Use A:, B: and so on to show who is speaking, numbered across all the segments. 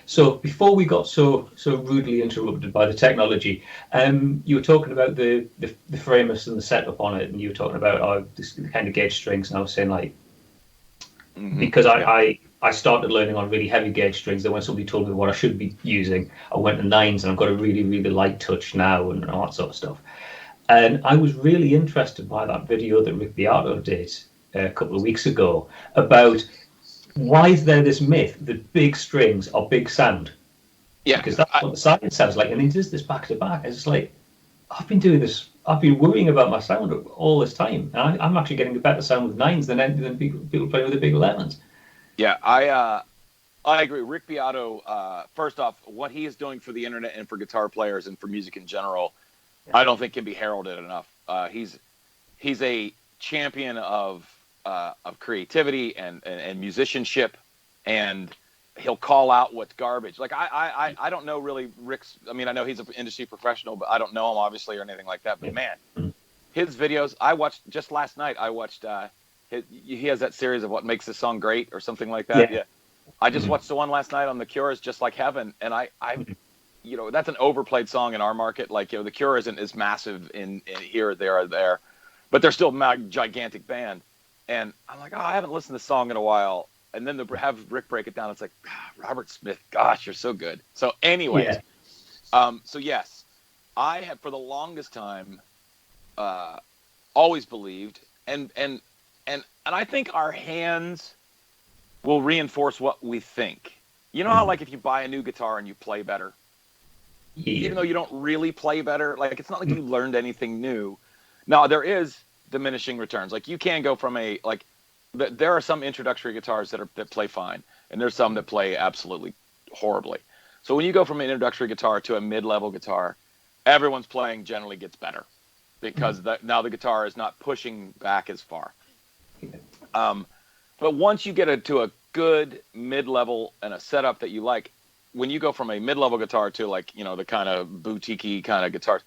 A: So before we got so rudely interrupted by the technology, you were talking about the framers and the setup on it, and you were talking about this kind of gauge strings, and I was saying like because I started learning on really heavy gauge strings. Then when somebody told me what I should be using, I went to nines, and I've got a really really light touch now and all that sort of stuff. And I was really interested by that video that Rick Beato did a couple of weeks ago about why is there this myth that big strings are big sound?
B: Yeah,
A: Because that's what the science sounds like. And he does this back to back. It's just like, I've been doing this, I've been worrying about my sound all this time. And I'm actually getting a better sound with nines than people playing with the big 11s.
B: Yeah, I agree. Rick Beato, first off, what he is doing for the internet and for guitar players and for music in general, I don't think can be heralded enough. He's a champion of creativity and musicianship, and he'll call out what's garbage. Like I don't know really Rick's. I mean, I know he's an industry professional, but I don't know him obviously or anything like that. But man, his videos I watched just last night. I watched he has that series of what makes this song great or something like that. Yeah. I just watched the one last night on The Cure's Just Like Heaven, and I that's an overplayed song in our market. Like, The Cure isn't as massive in here, there, or there, but they're still a gigantic band. And I'm like, I haven't listened to this song in a while. And then have Rick break it down. It's like, Robert Smith, gosh, you're so good. So anyways, so yes, I have for the longest time always believed, and I think our hands will reinforce what we think. You know how like if you buy a new guitar and you play better, even though you don't really play better, like it's not like you learned anything new. Now there is diminishing returns. Like you can go from there are some introductory guitars that play fine, and there's some that play absolutely horribly. So when you go from an introductory guitar to a mid-level guitar, everyone's playing generally gets better because now the guitar is not pushing back as far. But once you get to a good mid-level and a setup that you like, when you go from a mid-level guitar to the kind of boutique-y kind of guitars,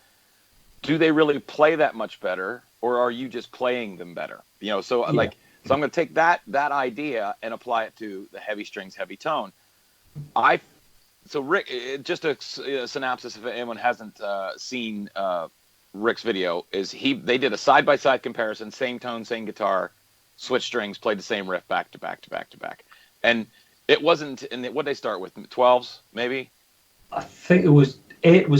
B: do they really play that much better, or are you just playing them better? So I'm going to take that idea and apply it to the heavy strings, heavy tone. So Rick, just a synopsis if anyone hasn't seen Rick's video, is they did a side-by-side comparison, same tone, same guitar, switch strings, played the same riff back to back to back to back. And it wasn't, and what they start with, 12s maybe?
A: I think it was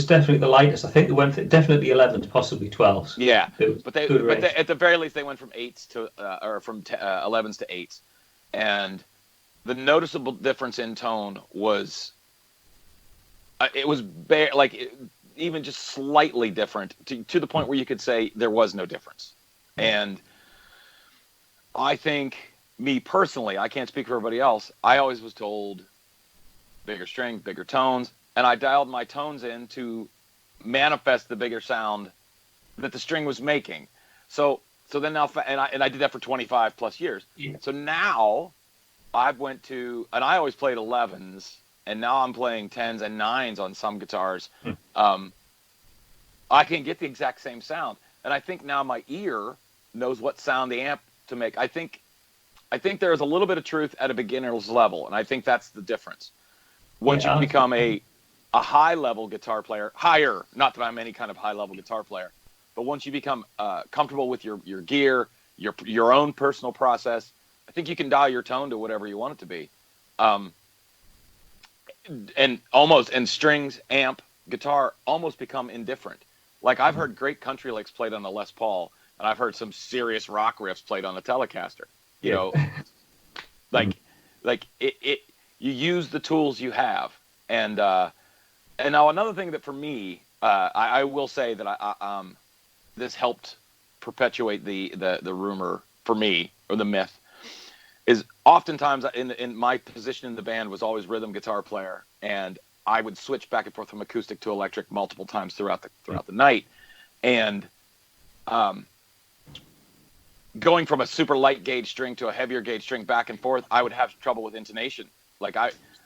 A: definitely the lightest. I think they went for definitely 11s, possibly 12s.
B: Yeah, but at the very least they went from 8s to or from 11s to 8s, and the noticeable difference in tone was it was even just slightly different to the point where you could say there was no difference. And I think, me personally, I can't speak for everybody else, I always was told bigger string, bigger tones, and I dialed my tones in to manifest the bigger sound that the string was making. So then now, and I did that for 25 plus years. Yeah. So now I went to, and I always played 11s, and now I'm playing 10s and 9s on some guitars. I can get the exact same sound, and I think now my ear knows what sound the amp to make. I think there's a little bit of truth at a beginner's level, and I think that's the difference. Once you become a high level guitar player, higher, not that I'm any kind of high level guitar player, but once you become comfortable with your gear, your own personal process, I think you can dial your tone to whatever you want it to be. And strings, amp, guitar almost become indifferent. Like I've heard great country licks played on a Les Paul, and I've heard some serious rock riffs played on a Telecaster. You use the tools you have. And now another thing that for me, I will say that I this helped perpetuate the rumor for me, or the myth, is oftentimes in my position in the band was always rhythm guitar player, and I would switch back and forth from acoustic to electric multiple times throughout the night, and going from a super light gauge string to a heavier gauge string back and forth, I would have trouble with intonation. Like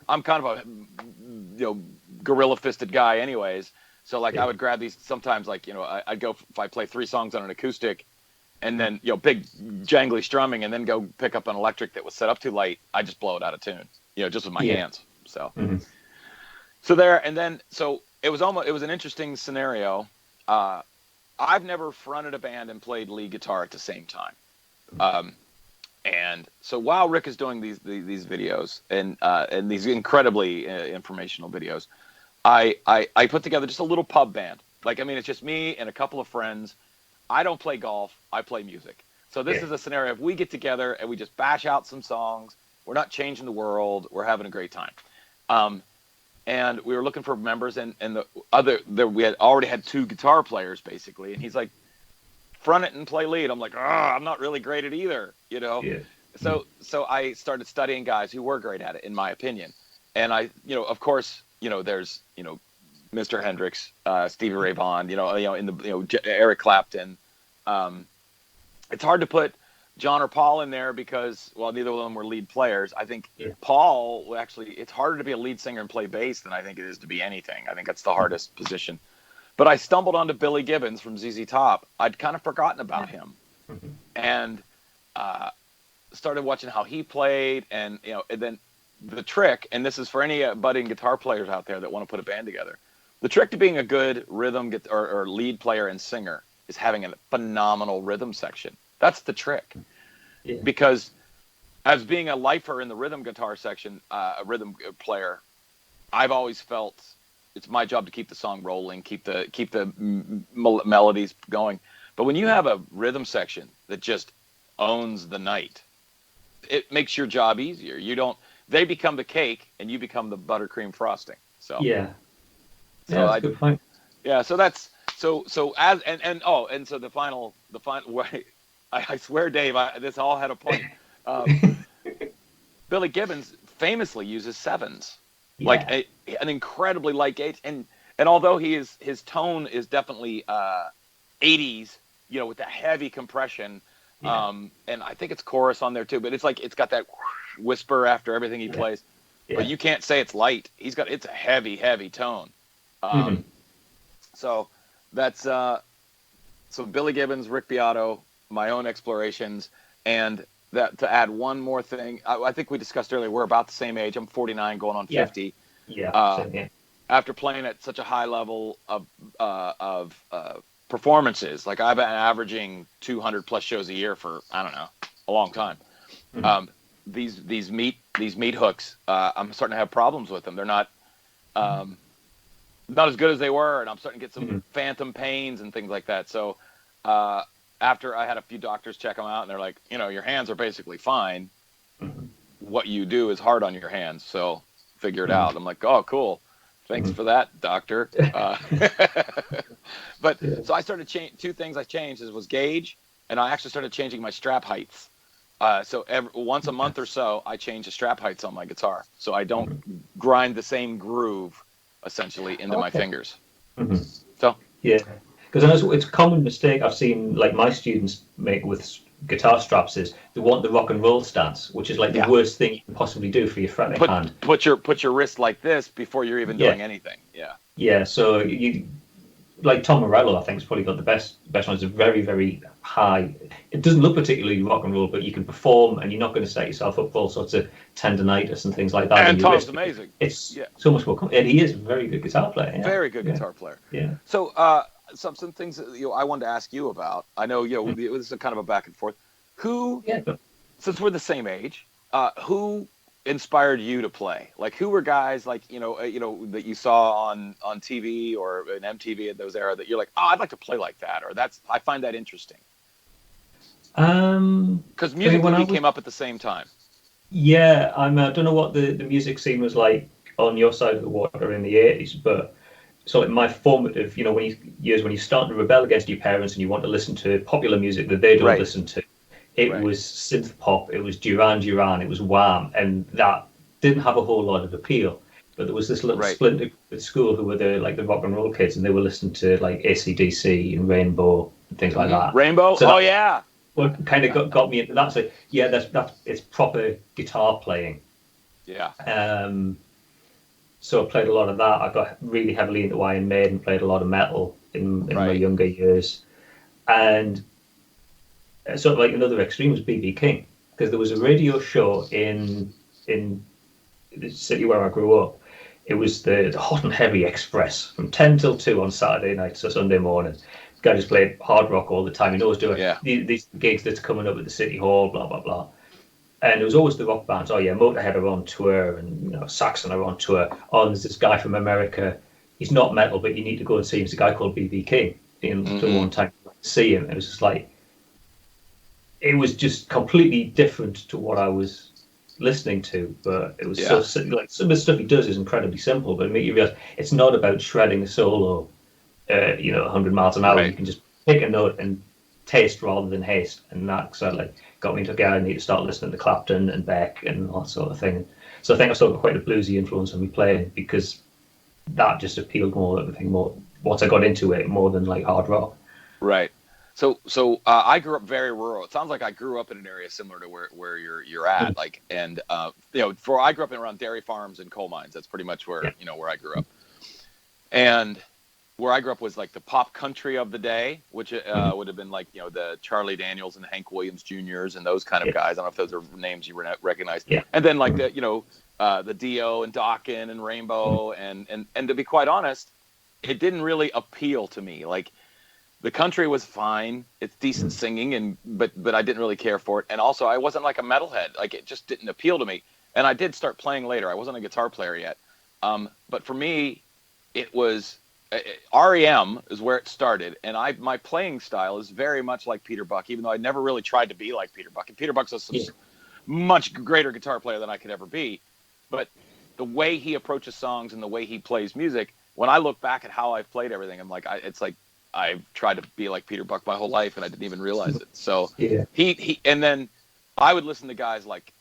B: I'm kind of a gorilla fisted guy anyways. So I would grab these sometimes, I'd go, if I play 3 songs on an acoustic and then, big jangly strumming, and then go pick up an electric that was set up too light, I just blow it out of tune, just with my hands. So, So it was an interesting scenario. I've never fronted a band and played lead guitar at the same time. And so while Rick is doing these videos and these incredibly informational videos, I put together just a little pub band. Like, I mean, it's just me and a couple of friends. I don't play golf. I play music. So this is a scenario of we get together and we just bash out some songs. We're not changing the world. We're having a great time. And we were looking for members, and we had already had 2 guitar players basically. And he's like, front it and play lead. I'm like, I'm not really great at either, you know? Yeah. So I started studying guys who were great at it, in my opinion. And of course, there's, Mr. Hendrix, Stevie Ray Vaughan, Eric Clapton. It's hard to put John or Paul in there because, well, neither of them were lead players. I think Paul, actually, it's harder to be a lead singer and play bass than I think it is to be anything. I think that's the hardest position. But I stumbled onto Billy Gibbons from ZZ Top. I'd kind of forgotten about him, and started watching how he played. And and then the trick, and this is for any budding guitar players out there that want to put a band together. The trick to being a good rhythm or lead player and singer is having a phenomenal rhythm section. That's the trick, because as being a lifer in the rhythm guitar section, a rhythm player, I've always felt it's my job to keep the song rolling, keep the melodies going. But when you have a rhythm section that just owns the night, it makes your job easier. They become the cake and you become the buttercream frosting. So
A: that's a good point.
B: Yeah, so that's so the final way. I swear, Dave, this all had a point. Billy Gibbons famously uses 7s. Like an incredibly light gauge, and although his tone is definitely 80s, with that heavy compression, and I think it's chorus on there too, but it's like it's got that whisper after everything he plays, but you can't say it's light. It's a heavy tone. So that's so Billy Gibbons, Rick Beato, my own explorations, and that to add one more thing, I think we discussed earlier, we're about the same age. I'm 49 going on 50. After playing at such a high level of performances, like I've been averaging 200 plus shows a year for, I don't know, a long time. These meat hooks, I'm starting to have problems with them. They're not as good as they were, and I'm starting to get some phantom pains and things like that. So after I had a few doctors check them out, and they're like, your hands are basically fine. What you do is hard on your hands, so figure it out. I'm like, oh, cool. Thanks for that, doctor. But so I started two things I changed was gauge, and I actually started changing my strap heights. So once a month or so, I change the strap heights on my guitar, so I don't grind the same groove essentially into my fingers. So
A: because I know it's a common mistake I've seen like my students make with guitar straps is they want the rock and roll stance, which is like the worst thing you can possibly do for your fretting hand.
B: Put your wrist like this before you're even doing anything.
A: So you like Tom Morello, I think, has probably got the best ones. Are very, very high. It doesn't look particularly rock and roll, but you can perform, and you're not going to set yourself up for all sorts of tendonitis and things like that.
B: And Tom's amazing.
A: It's so much more. And he is a very good guitar player.
B: Very good guitar player. So some things that, I wanted to ask you about. I know this is kind of a back and forth. Who, since we're the same age, who inspired you to play? Like, who were guys like that you saw on TV or in MTV at those era that you're like, oh, I'd like to play like that, or I find that interesting. Because music came up at the same time.
A: Yeah, I don't know what the music scene was like on your side of the water in the 80s, but so like my formative, when you start to rebel against your parents and you want to listen to popular music that they don't listen to. It was synth pop, it was Duran Duran, it was Wham, and that didn't have a whole lot of appeal. But there was this little splinter at school who were the rock and roll kids, and they were listening to like AC/DC and Rainbow and things like that.
B: Rainbow?
A: So
B: well,
A: kind of got me into that. So that's it's proper guitar playing. So I played a lot of that. I got really heavily into Iron Maiden, played a lot of metal in my younger years, and sort of like another extreme was B.B. King, because there was a radio show in the city where I grew up. it was the Hot and Heavy Express from 10 till 2 on Saturday night, so Sunday morning. The guy just played hard rock all the time. He knows doing these gigs that's coming up at the City Hall, blah, blah, blah. And it was always the rock bands. Oh, yeah, Motorhead are on tour, and Saxon are on tour. Oh, there's this guy from America. He's not metal, but you need to go and see him. There's a guy called B.B. King. To one time to see him. It was just like, it was just completely different to what I was listening to, but it was so like some of the stuff he does is incredibly simple, but it makes you realize it's not about shredding a solo 100 miles an hour. You can just pick a note and taste rather than haste, and that sort of like got me into, okay, I need to start listening to Clapton and Beck and all that sort of thing. So I think I've still got quite a bluesy influence on me playing, because that just appealed more once I got into it, more than like hard rock.
B: Right. So I grew up very rural. It sounds like I grew up in an area similar to where you're at. Like, and I grew up around dairy farms and coal mines. That's pretty much where where I grew up. And where I grew up was like the pop country of the day, which would have been like the Charlie Daniels and Hank Williams Jr.'s and those kind of guys. I don't know if those are names you recognize. Yeah. And then like the Dio and Dokken and Rainbow and to be quite honest, it didn't really appeal to me. Like, the country was fine. It's decent singing, but I didn't really care for it. And also, I wasn't like a metalhead. Like, it just didn't appeal to me. And I did start playing later. I wasn't a guitar player yet. But for me, it was REM is where it started. And my playing style is very much like Peter Buck, even though I never really tried to be like Peter Buck. And Peter Buck's a much greater guitar player than I could ever be. But the way he approaches songs and the way he plays music, when I look back at how I've played everything, I'm like, it's like, I've tried to be like Peter Buck my whole life, and I didn't even realize it. So he and then I would listen to guys like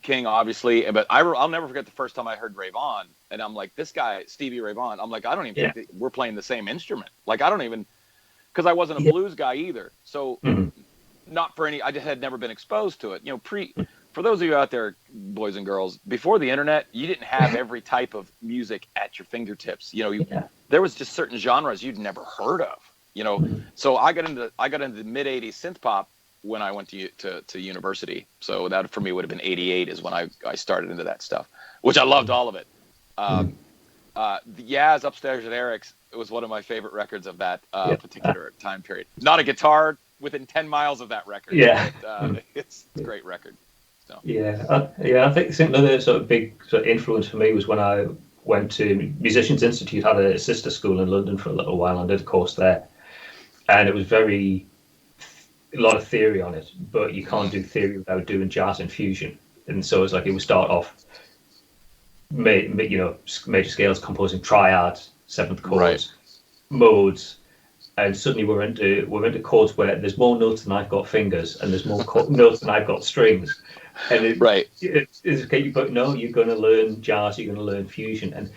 B: King, obviously, but I'll never forget the first time I heard Ray Vaughan, and I'm like, this guy Stevie Ray Vaughan. I'm like, I don't even think that we're playing the same instrument. Like, I don't even, because I wasn't a blues guy either. So not for any, I just had never been exposed to it. For those of you out there, boys and girls, before the internet, you didn't have every type of music at your fingertips. There was just certain genres you'd never heard of. So I got into the mid '80s synth pop when I went to university. So that for me would have been '88 is when I started into that stuff, which I loved all of it. The Yaz Upstairs at Eric's was one of my favorite records of that particular time period. Not a guitar within 10 miles of that record. But, it's a great record. So.
A: I think another sort of big sort of influence for me was when I went to Musicians Institute, had a sister school in London for a little while, and did a course there. And it was a lot of theory on it, but you can't do theory without doing jazz and fusion. And so it's like it would start off, major scales, composing triads, seventh chords, modes, and suddenly we're into chords where there's more notes than I've got fingers, and there's more notes than I've got strings. And it's okay, but no, you're going to learn jazz, you're going to learn fusion. And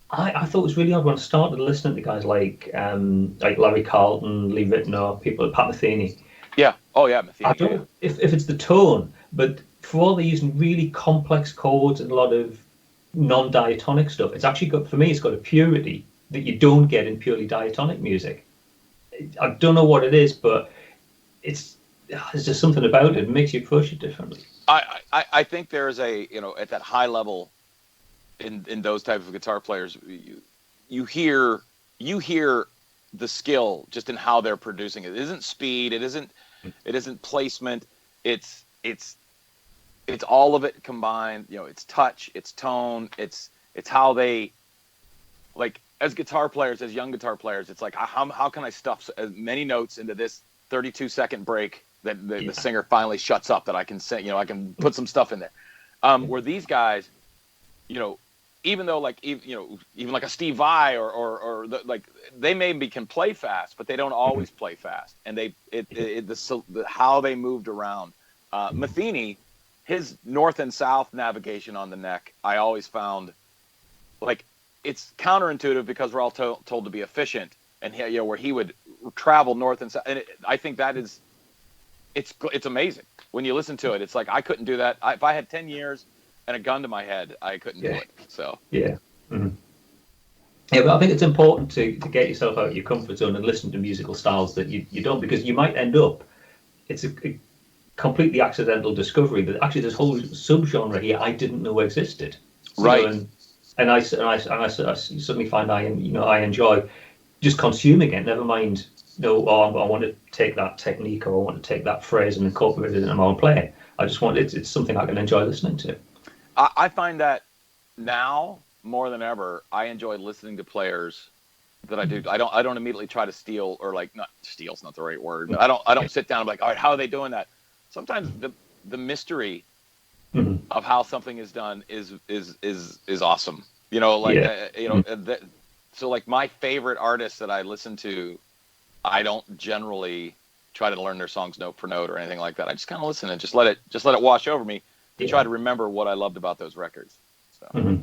A: I thought it was really odd when I started listening to guys like Larry Carlton, Lee Ritenour, people like Pat Metheny.
B: Yeah. Oh yeah, Metheny.
A: I don't know if it's the tone, but for all they're using really complex chords and a lot of non-diatonic stuff, it's actually got, for me, it's got a purity that you don't get in purely diatonic music. I don't know what it is, but there's just something about it. It makes you approach it differently.
B: I think there's at that high level in those types of guitar players, you hear the skill just in how they're producing it. It isn't speed, it isn't placement, it's all of it combined. It's touch, it's tone, it's how they, like, as guitar players, as young guitar players, it's like, how can I stuff as many notes into this 32-second break that the singer finally shuts up, that I can say, I can put some stuff in there. Where these guys, even though like, even like a Steve Vai or like, they maybe can play fast, but they don't always play fast. And how they moved around. Metheny, his north and south navigation on the neck, I always found like, it's counterintuitive because we're all told to be efficient, and where he would travel north and south, and I think that is, it's amazing when you listen to it. It's like, I couldn't do that. If I had 10 years and a gun to my head, I couldn't do it. So
A: but I think it's important to get yourself out of your comfort zone and listen to musical styles that you don't, because you might end up, completely accidental discovery that actually this whole subgenre here I didn't know existed.
B: Right.
A: And I suddenly find I enjoy just consuming it. Never mind, I want to take that technique or I want to take that phrase and incorporate it in my own playing. I just want it's something I can enjoy listening to.
B: I find that now more than ever, I enjoy listening to players that I do. I don't immediately try to steal, or like, not steal's not the right word. But I don't sit down and be like, all right, how are they doing that? Sometimes the mystery of how something is done is awesome. So like my favorite artists that I listen to, I don't generally try to learn their songs note for note or anything like that. I just kind of listen and just let it wash over me to try to remember what I loved about those records. So.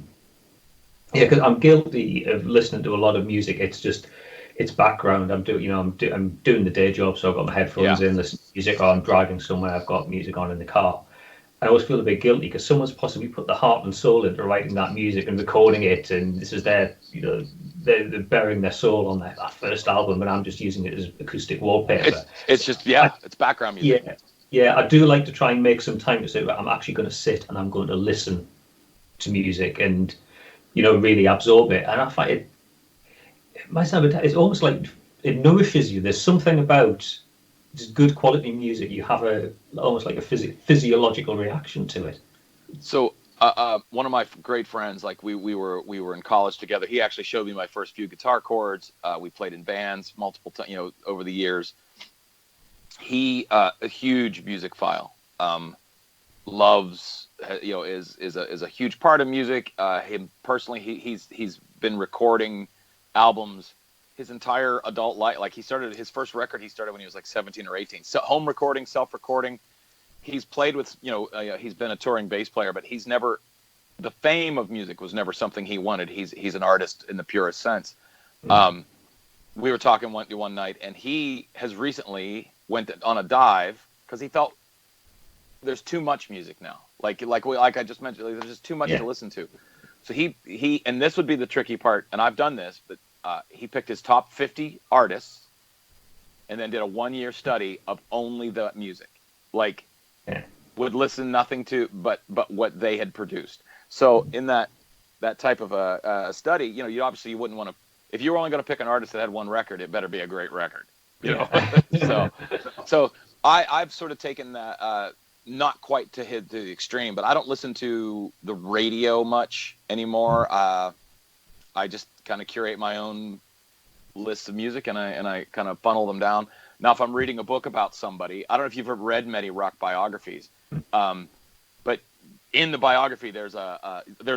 A: Yeah, because I'm guilty of listening to a lot of music. It's background. I'm doing the day job, so I've got my headphones in, listening to music, or I'm driving somewhere, I've got music on in the car. I always feel a bit guilty because someone's possibly put the heart and soul into writing that music and recording it, and this is their, they're bearing their soul on that first album, and I'm just using it as acoustic wallpaper.
B: It's just it's background music.
A: Yeah, I do like to try and make some time to say, I'm actually going to sit and I'm going to listen to music and really absorb it. And I find it might sound, it's almost like it nourishes you. There's something about just good quality music. You have almost like a physiological reaction to it.
B: So one of my great friends, like we were in college together. He actually showed me my first few guitar chords. We played in bands multiple times, over the years. He a huge music file. Loves, is a huge part of music. Him personally, he's been recording albums his entire adult life. Like he started his first record, he started when he was like 17 or 18. So home recording, self-recording. He's played with, he's been a touring bass player, but he's never, the fame of music was never something he wanted. He's an artist in the purest sense. We were talking one night, and he has recently went on a dive because he felt there's too much music now. Like I just mentioned, there's just too much to listen to. So he and this would be the tricky part, and I've done this, but he picked his top 50 artists and then did a 1-year study of only the music. Like would listen nothing to but what they had produced. So in that type of a study, you obviously you wouldn't want to, if you were only going to pick an artist that had one record, it better be a great record. So I've sort of taken that not quite to the extreme, but I don't listen to the radio much anymore. I just kind of curate my own lists of music and I kind of funnel them down. Now, if I'm reading a book about somebody, I don't know if you've ever read many rock biographies, but in the biography, there's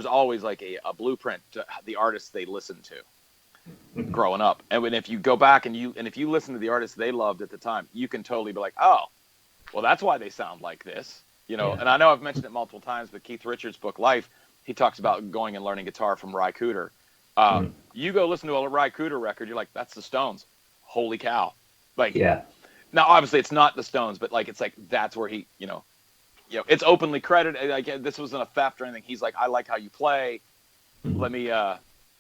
B: always like a blueprint to the artists they listened to growing up. And if you go back and if you listen to the artists they loved at the time, you can totally be like, oh, well, that's why they sound like this, And I know I've mentioned it multiple times, but Keith Richards' book Life, he talks about going and learning guitar from Ry Cooder. You go listen to a Ry Cooder record, you're like, that's the Stones. Holy cow. Now obviously it's not the Stones, but like, it's like, that's where he, it's openly credited. Like, this wasn't a theft or anything. He's like, I like how you play. Let me,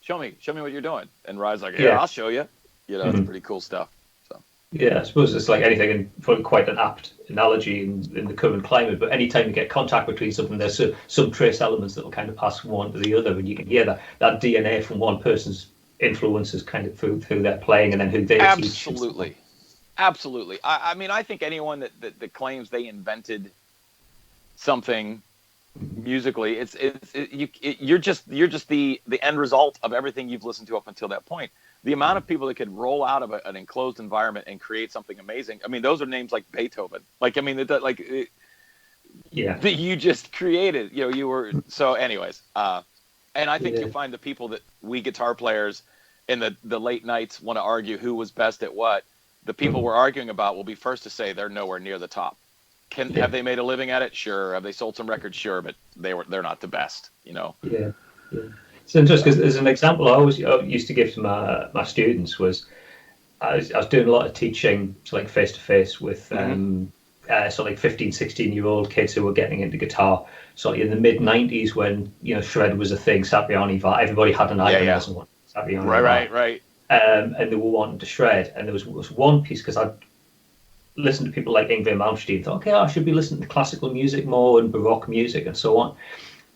B: show me what you're doing. And Ry's like, yeah, I'll show you. It's pretty cool stuff. So.
A: Yeah, I suppose it's like anything, and probably quite an apt analogy in the current climate. But anytime you get contact between something, there's some trace elements that will kind of pass from one to the other, and you can hear that DNA from one person's influences kind of through their playing, and then who they
B: teach. Absolutely. I mean, I think anyone that claims they invented something musically, you're just the end result of everything you've listened to up until that point. The amount of people that could roll out of an enclosed environment and create something amazing. I mean, those are names like Beethoven. Like, I mean, that you just created. You were so. Anyways, and I think you'll find the people that we guitar players in the late nights want to argue who was best at what. The people we're arguing about will be first to say they're nowhere near the top. Have they made a living at it? Sure. Have they sold some records? Sure, but they're not the best. Yeah.
A: It's interesting because as an example, I always used to give to my students was I was doing a lot of teaching, so like face to face with so like 15, 16-year-old kids who were getting into guitar. So in the mid 90s when shred was a thing, Satriani, everybody had an Ibanez one. Satriani,
B: right.
A: And they were wanting to shred, and there was one piece because listened to people like Ingrid Malmsteen, thought, okay, I should be listening to classical music more and Baroque music and so on.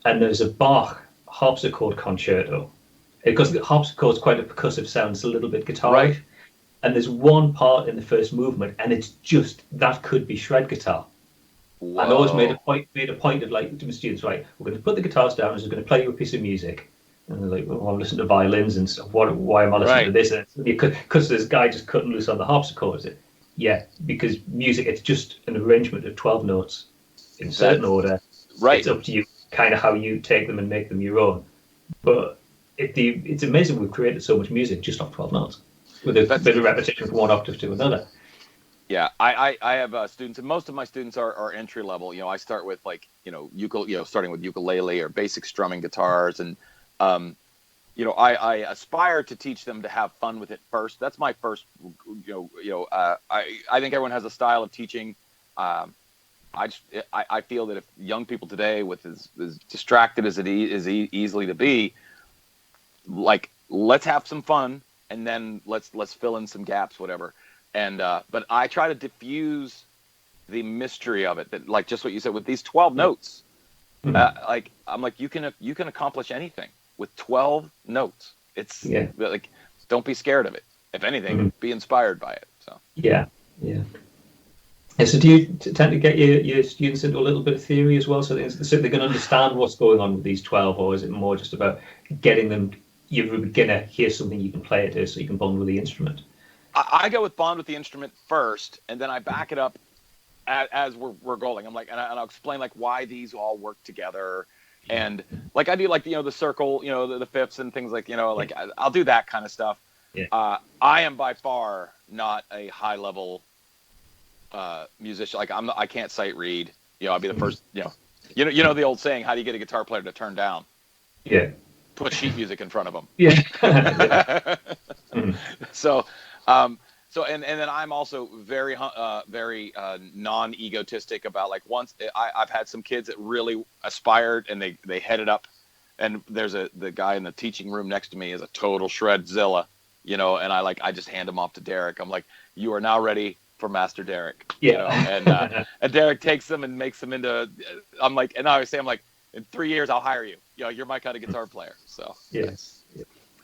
A: And there's a Bach harpsichord concerto, because the harpsichord is quite a percussive sound, it's a little bit guitar-ish.
B: Right.
A: And there's one part in the first movement, and it's just that could be shred guitar.
B: Whoa.
A: And I always made a point of like to the students, right, we're going to put the guitars down, and we're going to play you a piece of music. And they're like, well, I'm listening to violins and stuff. Why am I listening to this? Because this guy just cutting loose on the harpsichord. Yeah, because music, it's just an arrangement of 12 notes in certain order.
B: Right.
A: It's up to you, kind of how you take them and make them your own. But it's amazing we've created so much music just off 12 notes, with a bit of repetition from one octave to another.
B: Yeah, I have students, and most of my students are entry level. You know, I start with like, starting with ukulele or basic strumming guitars, and I aspire to teach them to have fun with it first. That's my first. I think everyone has a style of teaching. I feel that if young people today, with as distracted as it is easily to be, like, let's have some fun, and then let's fill in some gaps, whatever. And but I try to diffuse the mystery of it, that, like, just what you said with these 12 notes. Like, I'm like, you can accomplish anything with 12 notes. It's like, don't be scared of it. If anything, be inspired by it. So
A: yeah. So do you tend to get your students into a little bit of theory as well, so they can understand what's going on with these 12, or is it more just about getting them, you're a beginner, here's something you can play it so you can bond with the instrument?
B: I go with bond with the instrument first, and then I back it up as we're going. I'm like, and I'll explain like why these all work together, and like I do, like, the circle, the fifths and things, like, like I'll do that kind of stuff. I am by far not a high level musician. Like, I can't sight read. I'll be the first. You know the old saying, how do you get a guitar player to turn down?
A: Yeah.
B: Put sheet music in front of them.
A: Yeah.
B: So and then I'm also very non-egotistic about, like, once I've had some kids that really aspired, and they headed up, and there's the guy in the teaching room next to me is a total shredzilla, and I just hand him off to Derek. I'm like, you are now ready for Master Derek. And Derek takes them and makes them into. I'm like, and I always say, I'm like, in 3 years I'll hire you. You're my kind of guitar player. So
A: yes.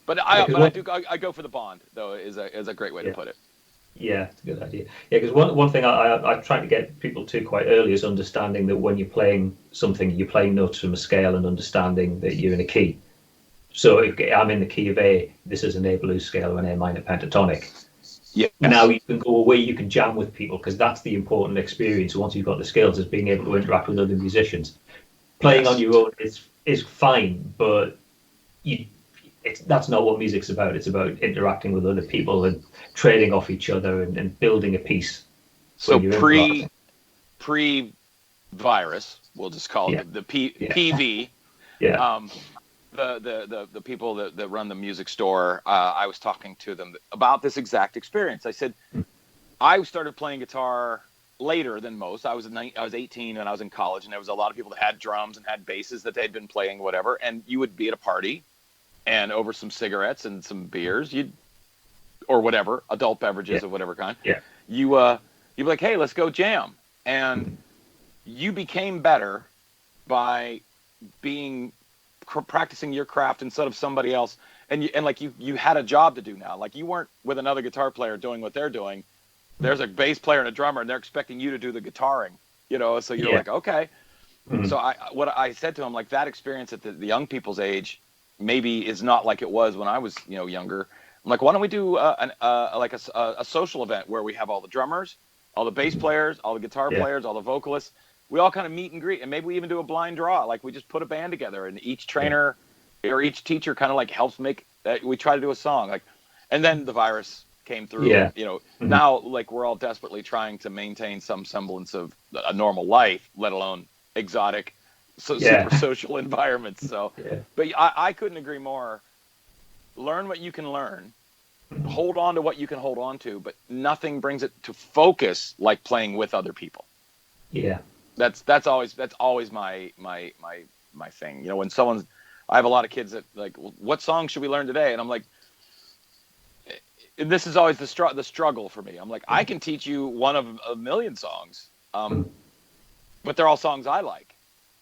B: But I go for the bond, though, is a great way to put it.
A: Yeah, it's a good idea. Yeah, because one thing I try to get people to quite early is understanding that when you're playing something, you're playing notes from a scale, and understanding that you're in a key. So if I'm in the key of A, this is an A blues scale or an A minor pentatonic.
B: Yeah.
A: Now you can go away, you can jam with people, because that's the important experience. Once you've got the skills, is being able to interact with other musicians. Playing on your own is fine, but that's not what music's about. It's about interacting with other people and trading off each other and building a piece.
B: So pre-virus, we'll just call it the PV.
A: Yeah.
B: The people that run the music store, I was talking to them about this exact experience. I said, I started playing guitar later than most. I was 18 and I was in college, and there was a lot of people that had drums and had basses that they'd been playing, whatever. And you would be at a party, and over some cigarettes and some beers, or whatever, adult beverages of whatever kind, you'd be like, hey, let's go jam. And you became better by practicing your craft instead of somebody else. And you had a job to do now. Like, you weren't with another guitar player doing what they're doing. There's a bass player and a drummer, and they're expecting you to do the guitarring, so you're like, okay. So what I said to him, like, that experience at the young people's age maybe is not like it was when I was, younger. I'm like, why don't we do a social event where we have all the drummers, all the bass players, all the guitar players, all the vocalists. We all kind of meet and greet, and maybe we even do a blind draw. Like, we just put a band together, and each trainer or each teacher kind of like helps make that. We try to do a song, like, and then the virus came through. Now, like, we're all desperately trying to maintain some semblance of a normal life, let alone exotic, super social environments. So, but I couldn't agree more. Learn what you can learn, hold on to what you can hold on to, but nothing brings it to focus like playing with other people.
A: Yeah.
B: That's always my thing. When I have a lot of kids that like, what song should we learn today? And I'm like, this is always the struggle for me. I'm like, I can teach you one of a million songs, but they're all songs I like.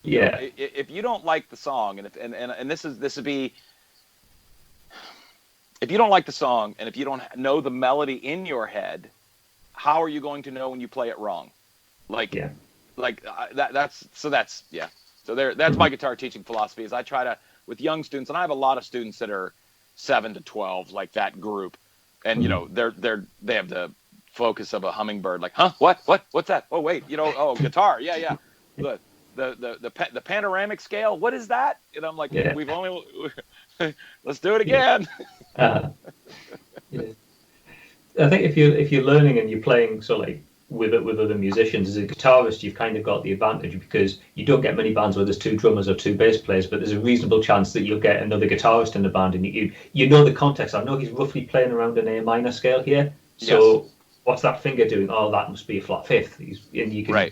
A: Yeah.
B: If you don't like the song, and this would be, if you don't like the song, and if you don't know the melody in your head, how are you going to know when you play it wrong? That's my guitar teaching philosophy. Is I try to, with young students, and I have a lot of students that are 7 to 12, like that group, and they have the focus of a hummingbird, like, huh, what's that? Oh wait, guitar, yeah. The panoramic scale, what is that? And I'm like, we've only let's do it again.
A: Yeah. I think if you're learning and you're playing, so like with other musicians, as a guitarist, you've kind of got the advantage because you don't get many bands where there's 2 drummers or 2 bass players, but there's a reasonable chance that you'll get another guitarist in the band, and you know the context. I know he's roughly playing around an A minor scale here, so what's that finger doing? Oh, that must be a flat fifth. And you can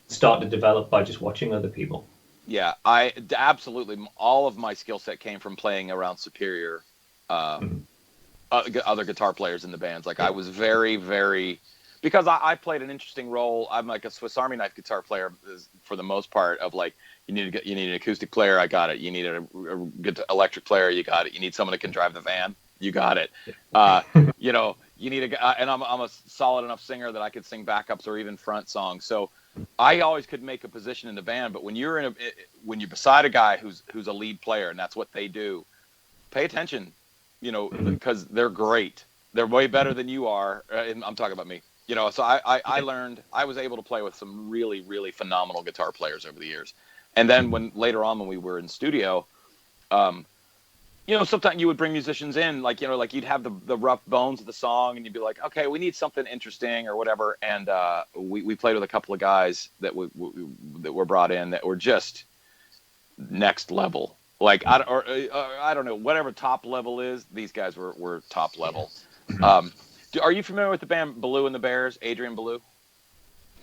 A: start to develop by just watching other people.
B: Yeah, I absolutely. All of my skill set came from playing around superior other guitar players in the bands. Like I was very, very, because I played an interesting role. I'm like a Swiss Army knife guitar player for the most part. Of like, you need an acoustic player, I got it. You need a good electric player, you got it. You need someone that can drive the van, you got it. You need and I'm a solid enough singer that I could sing backups or even front songs. So I always could make a position in the band. But when you're beside a guy who's a lead player and that's what they do, pay attention, because they're great. They're way better than you are. And I'm talking about me. So I learned, I was able to play with some really, really phenomenal guitar players over the years. And then later on when we were in studio, sometimes you would bring musicians in, like you'd have the rough bones of the song and you'd be like, okay, we need something interesting or whatever. And we played with a couple of guys that were brought in that were just next level. Like, I don't know, whatever top level is, these guys were top level. Are you familiar with the band Ballou and the Bears, Adrian Ballou?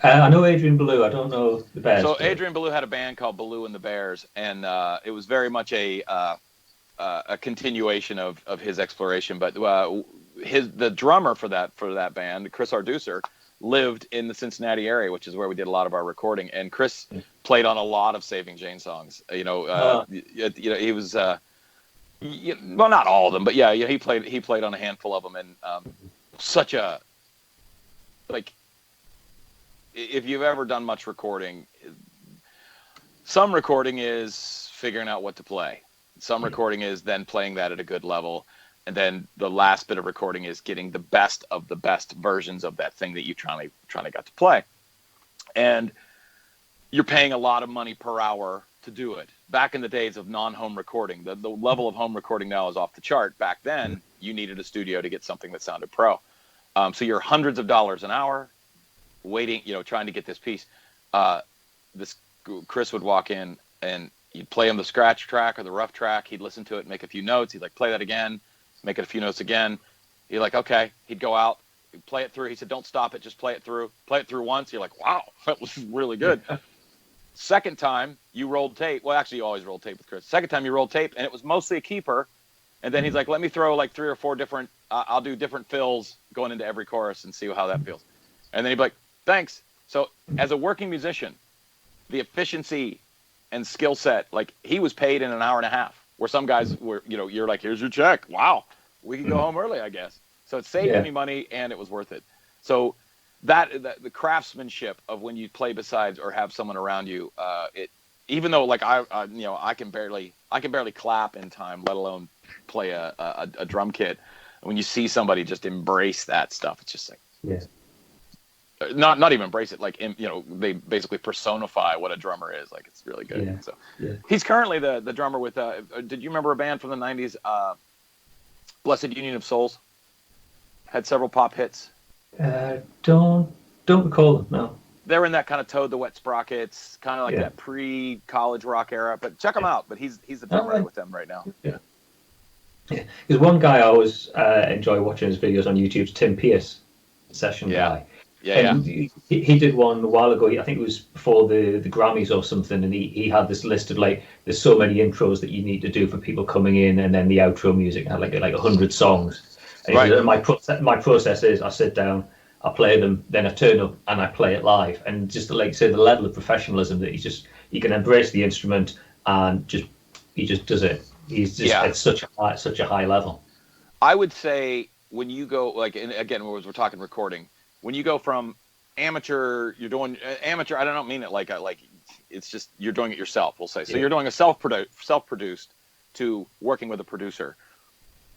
A: I know Adrian Ballou. I don't know the Bears.
B: So Adrian Ballou had a band called Ballou and the Bears, and it was very much a continuation of his exploration. But the drummer for that band, Chris Arducer, lived in the Cincinnati area, which is where we did a lot of our recording. And Chris played on a lot of Saving Jane songs. He was well, not all of them, but yeah, he played on a handful of them, and such a, like, if you've ever done much recording, some recording is figuring out what to play. Some recording is then playing that at a good level. And then the last bit of recording is getting the best of the best versions of that thing that you trying to got to play. And you're paying a lot of money per hour to do it. Back in the days of non-home recording, the level of home recording now is off the chart. Back then, you needed a studio to get something that sounded pro. So you're hundreds of dollars an hour waiting, trying to get this piece. This Chris would walk in and you'd play him the scratch track or the rough track. He'd listen to it, make a few notes. He'd like, play that again, make it a few notes again. He'd like, okay. He'd go out, he'd play it through. He said, don't stop it, just play it through. Play it through once. You're like, wow, that was really good. Second time you rolled tape. Well, actually, you always rolled tape with Chris. Second time you rolled tape, and it was mostly a keeper. And then he's like, let me throw like 3 or 4 different, I'll do different fills going into every chorus and see how that feels. And then he'd be like, thanks. So as a working musician, the efficiency and skill set, like he was paid in an hour and a half, where some guys were, you're like, here's your check. Wow. We can go home early, I guess. So it saved me money and it was worth it. So that the craftsmanship of when you play besides or have someone around you, even though like I can barely clap in time, let alone play a drum kit. When you see somebody just embrace that stuff, it's just like, not even embrace it, like, they basically personify what a drummer is. Like, it's really good. So he's currently the drummer with did you remember a band from the 90s, Blessed Union of Souls? Had several pop hits.
A: Don't recall them, no.
B: They're in that kind of Toad the Wet Sprockets, kind of like that pre-college rock era. But check him out. But he's the drummer with them right now.
A: Yeah. There's one guy I always enjoy watching his videos on YouTube, is Tim Pierce, session guy. And he did one a while ago. I think it was before the Grammys or something, and he had this list of like, there's so many intros that you need to do for people coming in, and then the outro music had like 100 songs. And
B: Right.
A: my process is I sit down, I play them, then I turn up and I play it live. And just like say the level of professionalism that he can embrace the instrument and he just does it. He's just
B: Yeah.
A: at such a high level.
B: I would say when you go like, and again, we're talking recording, when you go from amateur, you're doing amateur. I don't mean it like it's just you're doing it yourself. We'll say so. You're doing a self-produced to working with a producer.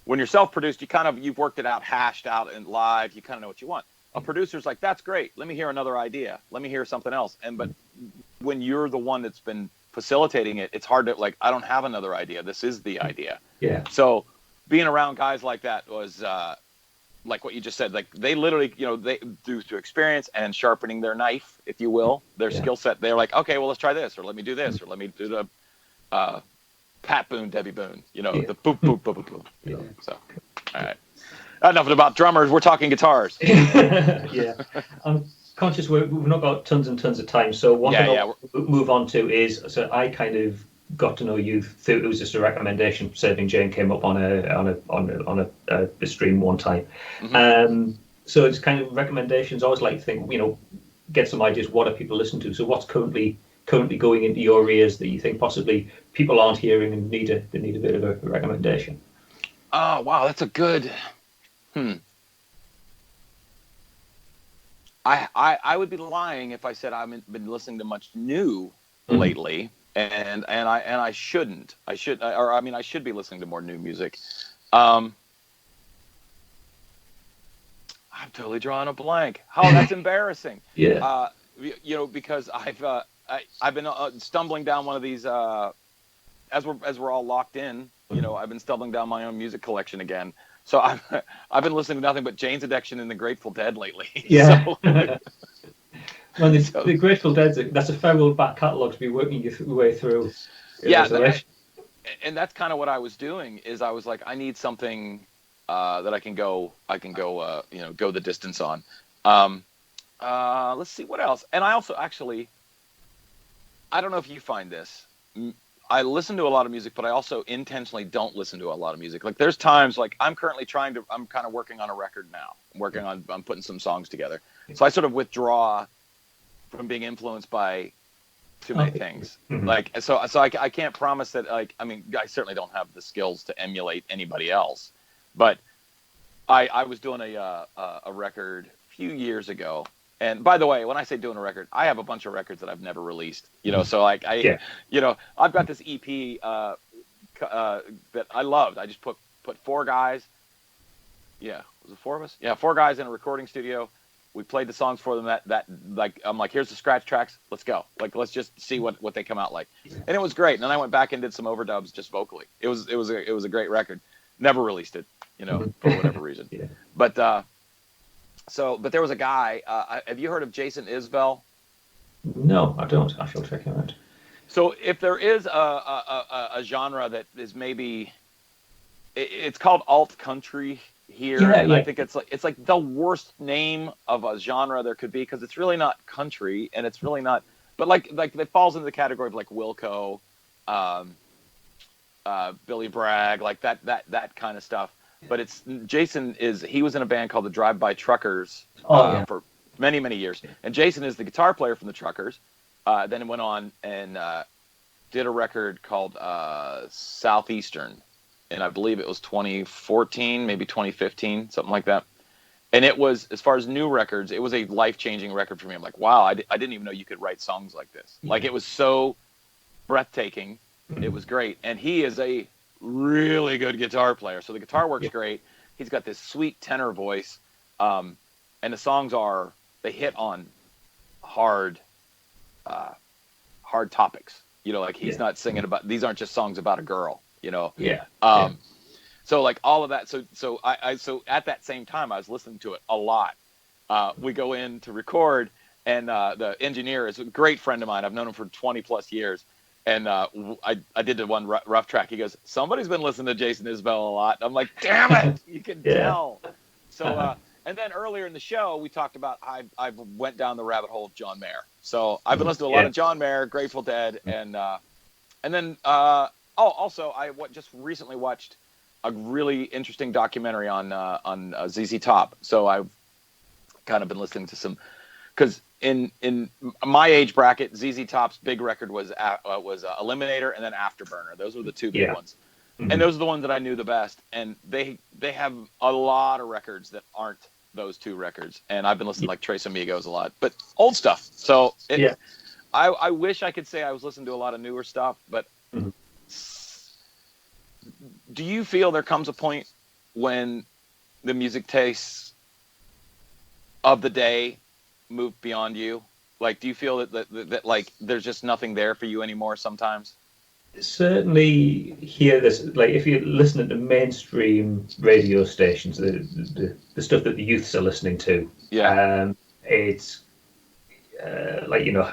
B: When you're self-produced, you've worked it out, hashed out, and live. You kind of know what you want. A producer's like, that's great. Let me hear another idea. Let me hear something else. But when you're the one that's been facilitating it, it's hard to like. I don't have another idea. This is the idea.
A: Yeah.
B: So being around guys like that was like what you just said. Like they literally, they through experience and sharpening their knife, if you will, their skill set. They're like, okay, well, let's try this, or let me do this, or let me do the Pat Boone, Debbie Boone, the boop, boop, boop, boop, boop. So, all right. Enough about drummers. We're talking guitars.
A: Yeah. I'm conscious we've not got tons and tons of time. So one thing I'll move on to is, so I kind of got to know you through, it was just a recommendation. Saving Jane came up on a stream one time. So it's kind of recommendations. I always like to think, get some ideas. What are people listening to? So what's currently going into your ears that you think possibly people aren't hearing and need a bit of a recommendation?
B: Oh wow, that's a good. I would be lying if I said I've been listening to much new lately, and I shouldn't. I should be listening to more new music. I'm totally drawing a blank. Oh, that's embarrassing.
A: Yeah.
B: Because I've been stumbling down one of these as we're all locked in. I've been stumbling down my own music collection again. So I've been listening to nothing but Jane's Addiction and the Grateful Dead lately.
A: Yeah. Well, the Grateful Dead, that's a fair old back catalogue to be working your way through.
B: Yeah, and that's kind of what I was doing. Is I was like, I need something that I can go go the distance on. Let's see what else. And I also actually, I don't know if you find this. I listen to a lot of music, but I also intentionally don't listen to a lot of music. Like there's times like I'm kind of working on a record now. I'm putting some songs together. So I sort of withdraw from being influenced by too many things. Like, so I can't promise that, like, I mean, I certainly don't have the skills to emulate anybody else, but I was doing a record a few years ago. And by the way, when I say doing a record, I have a bunch of records that I've never released, so like I've got this EP that I loved. I just put four guys. Yeah. Was it four of us? Yeah. Four guys in a recording studio. We played the songs for them that like, I'm like, here's the scratch tracks. Let's go. Like, let's just see what they come out like. And it was great. And then I went back and did some overdubs just vocally. It was a great record. Never released it, for whatever reason. But there was a guy, have you heard of Jason Isbell?
A: No, I don't. I shall check him out. So
B: if there is a genre that is maybe, it's called alt country here, I think it's like the worst name of a genre there could be, because it's really not country and it's really not, but like it falls into the category of like Wilco, Billy Bragg, like that kind of stuff. But he was in a band called the Drive-By Truckers for many, many years. And Jason is the guitar player from the Truckers. Then he went on and did a record called Southeastern. And I believe it was 2014, maybe 2015, something like that. And it was, as far as new records, it was a life-changing record for me. I'm like, wow, I didn't even know you could write songs like this. Like, it was so breathtaking. It was great. And he is a really good guitar player. So the guitar works great. He's got this sweet tenor voice. And the songs they hit on hard topics. Like he's not singing about, these aren't just songs about a girl, So like all of that. So at that same time, I was listening to it a lot. We go in to record, and the engineer is a great friend of mine. I've known him for 20 plus years. And I did the one rough track. He goes, somebody's been listening to Jason Isbell a lot. I'm like, damn it, you can tell. So, and then earlier in the show, we talked about I went down the rabbit hole of John Mayer. So I've been listening to a lot of John Mayer, Grateful Dead, and then also I just recently watched a really interesting documentary on ZZ Top. So I've kind of been listening to some, because in my age bracket, ZZ Top's big record was Eliminator and then Afterburner. Those were the two big ones, and those are the ones that I knew the best. And they have a lot of records that aren't those two records. And I've been listening to like Tres Amigos a lot, but old stuff. So I wish I could say I was listening to a lot of newer stuff, but do you feel there comes a point when the music tastes of the day move beyond you? Like, do you feel that like there's just nothing there for you anymore sometimes?
A: Certainly here, this, like, if you're listening to mainstream radio stations, the stuff that the youths are listening to, it's like, you know,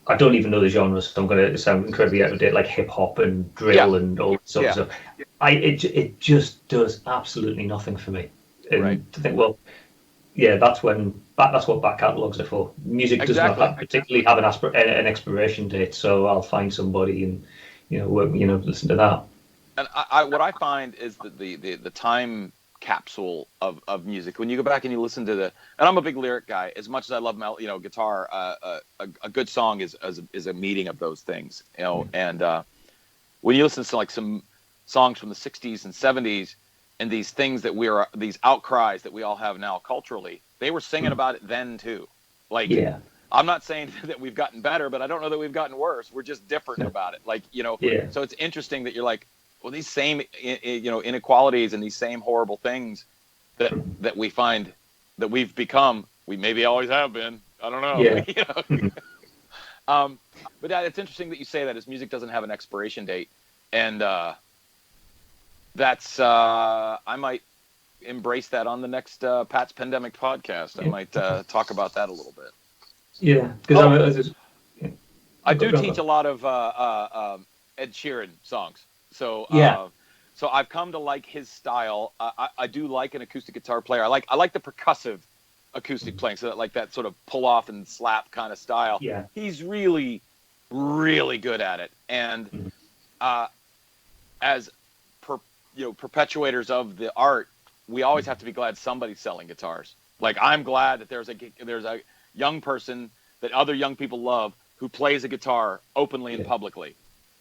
A: I don't even know the genres, so I'm going to sound incredibly out of date, like hip hop and drill and all that sort of stuff. It just does absolutely nothing for me. And to think, well, yeah, that's what back catalogs are for. Music does not particularly have an expiration date, so I'll find somebody and listen to that.
B: And what I find is that the time capsule of music, when you go back and you listen to and I'm a big lyric guy. As much as I love guitar, a good song is a meeting of those things, And when you listen to like some songs from the '60s and '70s. And these things these outcries that we all have now culturally, they were singing about it then too. Like, I'm not saying that we've gotten better, but I don't know that we've gotten worse. We're just different about it. Like, so it's interesting that you're like, well, these same, inequalities and these same horrible things that we find that we've become, we maybe always have been. I don't know. But it's interesting that you say that, as music doesn't have an expiration date. And, that's I might embrace that on the next Pat's Pandemic podcast. I might talk about that a little bit.
A: Yeah, because
B: I do teach a lot of Ed Sheeran songs. So so I've come to like his style. I do like an acoustic guitar player. I like the percussive acoustic playing, so that sort of pull off and slap kind of style.
A: Yeah,
B: he's really, really good at it. And as perpetuators of the art, we always have to be glad somebody's selling guitars. Like, I'm glad that there's a young person that other young people love who plays a guitar openly and publicly.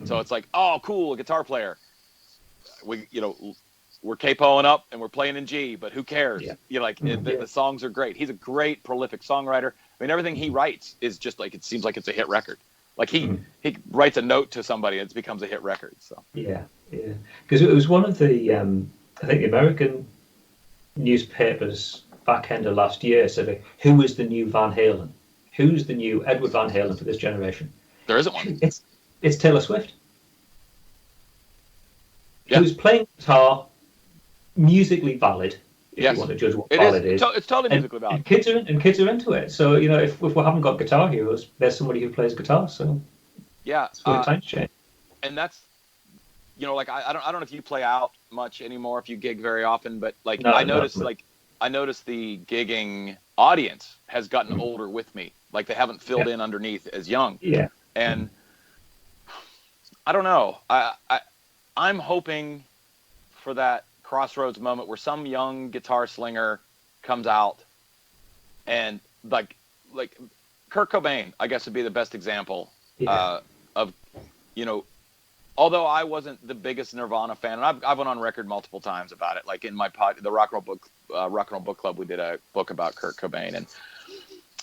B: So it's like, oh, cool, a guitar player. We're capoing up and we're playing in G, but who cares? The songs are great. He's a great prolific songwriter. I mean, everything he writes is just like, it seems like it's a hit record. Like he writes a note to somebody and it becomes a hit record. So
A: because it was one of the I think the American newspapers back end of last year said, who is the new Van Halen? Who's the new Edward Van Halen for this generation?
B: There isn't one.
A: It's Taylor Swift. Who's playing guitar, musically valid. If you want to judge what valid is.
B: It's totally musically valid.
A: And kids are into it. So, if we haven't got guitar heroes, there's somebody who plays guitar. So it's time to change.
B: And that's, like, I don't know if you play out much anymore, if you gig very often, but like I noticed the gigging audience has gotten older with me. Like, they haven't filled in underneath as young.
A: Yeah.
B: And I don't know. I'm hoping for that crossroads moment where some young guitar slinger comes out and like Kurt Cobain, I guess, would be the best example of, although I wasn't the biggest Nirvana fan, and I've went on record multiple times about it. Like in my the Rock and Roll Book Club, we did a book about Kurt Cobain, and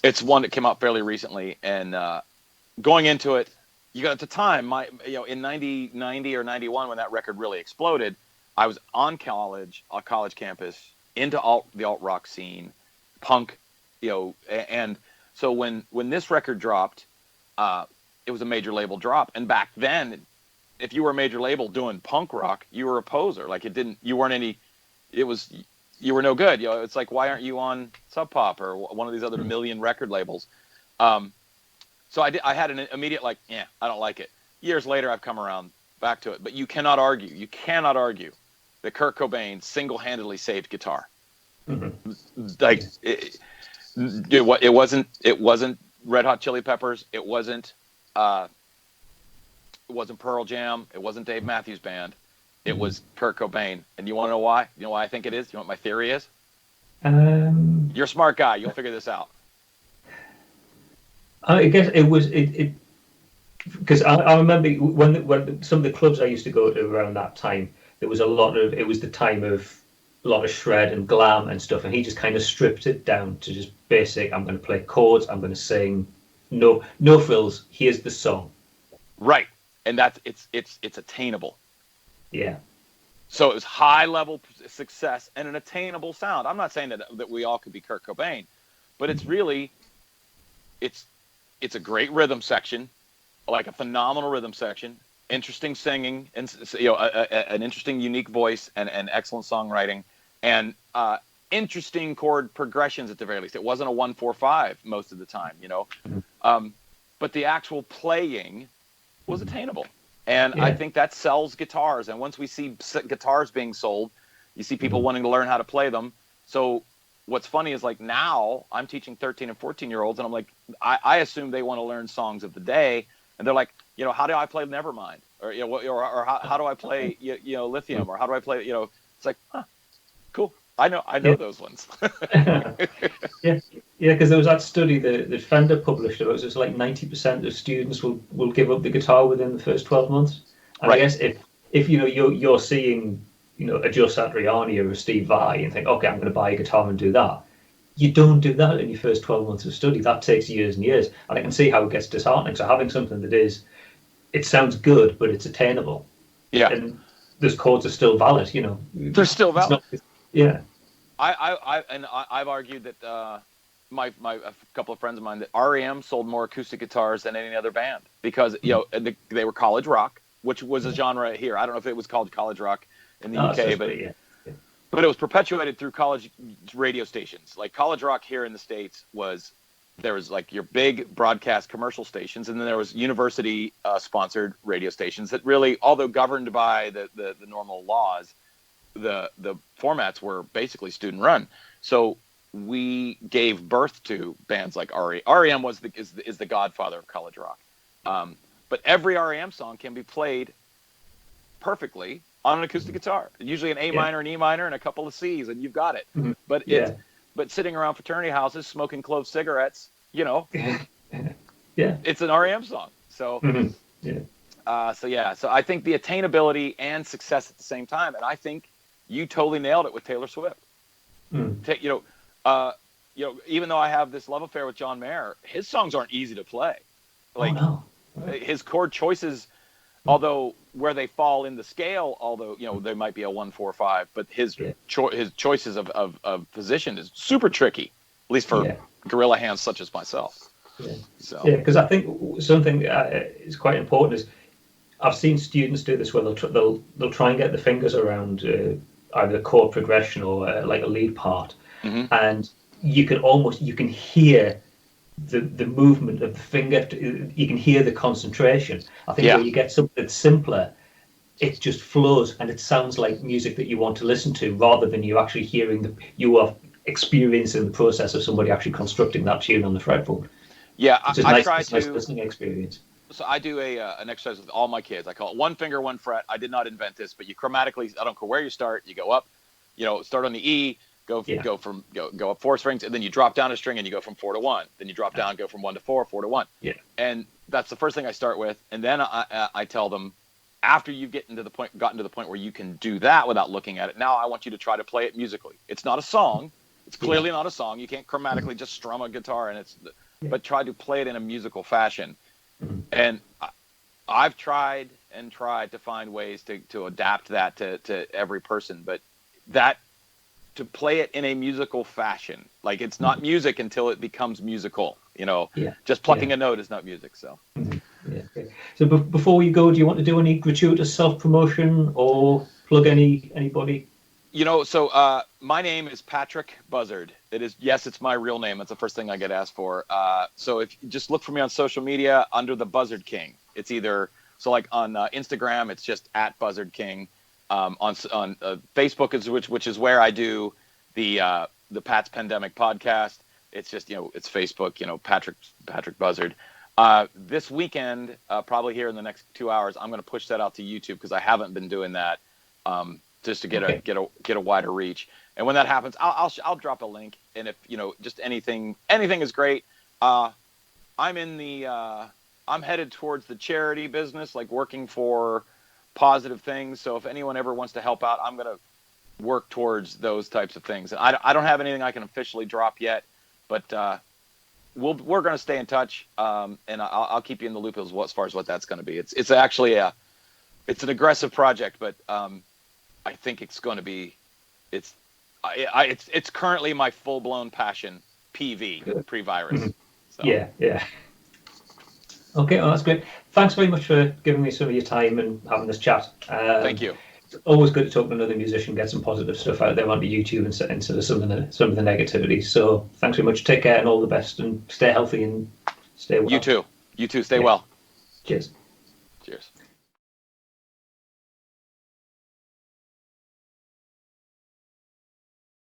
B: it's one that came out fairly recently. And going into it, at the time, in 90 or 91, when that record really exploded, I was on a college campus, into the alt rock scene, punk, and so when this record dropped, it was a major label drop. And back then, if you were a major label doing punk rock, you were a poser. Like, you were no good. It's like, why aren't you on Sub Pop or one of these other million record labels? So I had an immediate I don't like it. Years later, I've come around back to it. But you cannot argue that Kurt Cobain single-handedly saved guitar. Like, it wasn't Red Hot Chili Peppers. It wasn't Pearl Jam. It wasn't Dave Matthews Band. It was Kurt Cobain. And you want to know why? You know why I think it is? You know what my theory is? You're a smart guy. You'll figure this out.
A: I guess it was it because I remember when some of the clubs I used to go to around that time, there was a lot of it was the time of a lot of shred and glam and stuff, and he just kind of stripped it down to just basic. I'm going to play chords. I'm going to sing. No frills. Here's the song.
B: Right. And that's it's attainable.
A: Yeah.
B: So it was high level success and an attainable sound. I'm not saying that we all could be Kurt Cobain, but it's really it's a great rhythm section, like a phenomenal rhythm section, interesting singing, and an interesting, unique voice, and excellent songwriting, and interesting chord progressions at the very least. It wasn't a 1-4-5 most of the time, but the actual playing was attainable, and I think that sells guitars. And once we see guitars being sold, you see people wanting to learn how to play them. So what's funny is, like, now I'm teaching 13 and 14-year-olds, and I'm like, I assume they want to learn songs of the day, and they're like, how do I play Nevermind, or how do I play Lithium, or how do I play it's like, cool, I know those ones.
A: Because there was that study that Fender published. It was just like 90% of students will give up the guitar within the first 12 months. And
B: right.
A: I guess if you're seeing a Joe Satriani or a Steve Vai and think, okay, I'm going to buy a guitar and do that. You don't do that in your first 12 months of study. That takes years and years. And I can see how it gets disheartening. So having something that it sounds good, but it's attainable.
B: Yeah.
A: And those chords are still valid,
B: They're still valid.
A: Yeah.
B: I've argued that a couple of friends of mine, that REM sold more acoustic guitars than any other band, because they were college rock, which was a genre here. I don't know if it was called college rock in the UK, but it was perpetuated through college radio stations. Like, college rock here in the States there was like your big broadcast commercial stations, and then there was university sponsored radio stations that really, although governed by the normal laws, the formats were basically student run. So we gave birth to bands like REM. REM is the godfather of college rock. But every REM song can be played perfectly on an acoustic guitar, usually an A minor, an E minor, and a couple of C's, and you've got it. But sitting around fraternity houses smoking clove cigarettes, it's an REM song. So so I think the attainability and success at the same time, and I think you totally nailed it with Taylor Swift. Even though I have this love affair with John Mayer, his songs aren't easy to play. Like, his chord choices, although where they fall in the scale, although they might be a 1-4-5, but his choices of position is super tricky, at least for gorilla hands such as myself.
A: Because I think something is quite important is, I've seen students do this where they'll try and get the fingers around either a chord progression or like a lead part, and you can hear the movement of the finger. You can hear the concentration. I think when you get something that's simpler, it just flows and it sounds like music that you want to listen to, rather than you actually hearing you are experiencing the process of somebody actually constructing that tune on the fretboard. I try to nice listening experience.
B: So I do an exercise with all my kids. I call it one finger, one fret. I did not invent this, but you chromatically, I don't care where you start, you go up, start on the E, go up 4 strings, and then you drop down a string and you go from 4 to 1. Then you drop down, go from 1 to 4, 4 to 1.
A: Yeah.
B: And that's the first thing I start with. And then I tell them, after you've gotten to the point where you can do that without looking at it, now I want you to try to play it musically. It's not a song. It's clearly not a song. You can't chromatically just strum a guitar, and but try to play it in a musical fashion. And I've tried to find ways to adapt that to every person, but to play it in a musical fashion, like, it's not music until it becomes musical. Just plucking a note is not music. So.
A: So before we go, do you want to do any gratuitous self-promotion or plug anybody?
B: So my name is Patrick Buzzard. It's my real name. That's the first thing I get asked for. So if you just look for me on social media under the Buzzard King. It's either, like on Instagram, it's just at Buzzard King. On Facebook which is where I do the Pat's Pandemic podcast. It's just it's Facebook. Patrick Buzzard. This weekend, probably here in the next 2 hours, I'm going to push that out to YouTube, because I haven't been doing that. just to get a wider reach. And when that happens, I'll drop a link. And if just anything is great. I'm headed towards the charity business, like working for positive things. So if anyone ever wants to help out, I'm gonna work towards those types of things. And I don't have anything I can officially drop yet, but we're gonna stay in touch. And I'll keep you in the loop as far as what that's gonna be. It's actually it's an aggressive project, but I think it's going to be it's currently my full-blown passion. PV, pre-virus.
A: Mm-hmm.
B: So.
A: Yeah. Okay, well, that's great. Thanks very much for giving me some of your time and having this chat.
B: Thank you.
A: It's always good to talk to another musician, get some positive stuff out there onto YouTube instead of some of the negativity. So thanks very much. Take care and all the best, and stay healthy and stay well.
B: You too. Stay well.
A: Cheers.
B: Cheers.